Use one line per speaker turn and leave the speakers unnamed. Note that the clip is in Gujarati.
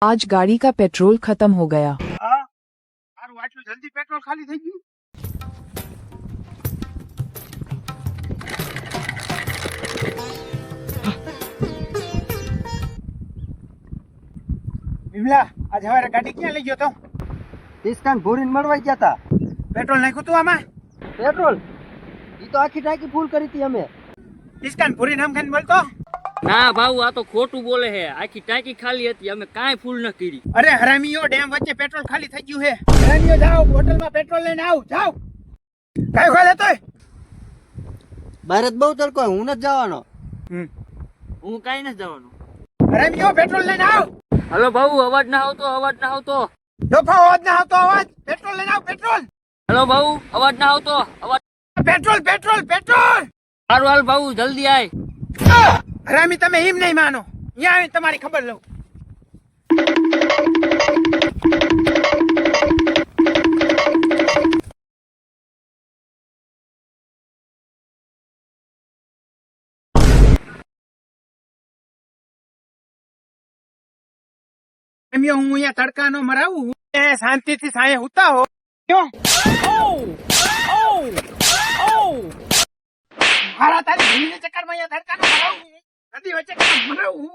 आज गाड़ी का पेट्रोल खत्म हो गया।
મારું આટલું જલ્દી પેટ્રોલ ખાલી થઈ ગયું। વિમલા આજ હવારે ગાડી ક્યાં લઈ ગયો તો?
ડિસ્કાઉન્ટ ભોરીને મળવા ગયા હતા।
પેટ્રોલ નાખ્યું તું આમાં?
પેટ્રોલ ઈ તો આખી ટાંકી ફૂલ કરી હતી અમે।
ડિસ્કાઉન્ટ ભરી નામ ખાઈને બોલતો।
ના ભાऊ આ તો ખોટું બોલે છે। આખી ટાંકી ખાલી હતી, અમે કાંઈ ફૂલ ન કરી।
અરે હરામીઓ, ડેમ વચ્ચે પેટ્રોલ ખાલી થઈ ગયું છે। હરામીઓ જાઓ, બોટલમાં પેટ્રોલ લઈને આવો, જાઓ। કયો ખાલે તોય?
ભારત બહુ તડકો હોય, હું નથી જવાનો।
હું કાંઈ નથી જવાનું।
હરામીઓ પેટ્રોલ લઈને આવો।
હલો ભાऊ, અવાજ ના આવતો, અવાજ ના આવતો।
ડોફા અવાજ ના આવતો, અવાજ। પેટ્રોલ લઈને આવો, પેટ્રોલ।
હલો ભાऊ, અવાજ ના આવતો, અવાજ।
Petrol petrol petrol.
સારું હાલ ભાऊ, જલ્દી આય।
હરામી તમે એમ નહીં માનો, અહીંયા આવીને તમારી ખબર લઉં। હરામીઓ, હું અહીંયા તડકા નો મરાવું, શાંતિથી સાંયે હુતા હો। ક્યો? મારા તારી ભૂલને ચક્કરમાં અહીંયા તડકા નો મરાવું, નદી વચ્ચે મરાવું।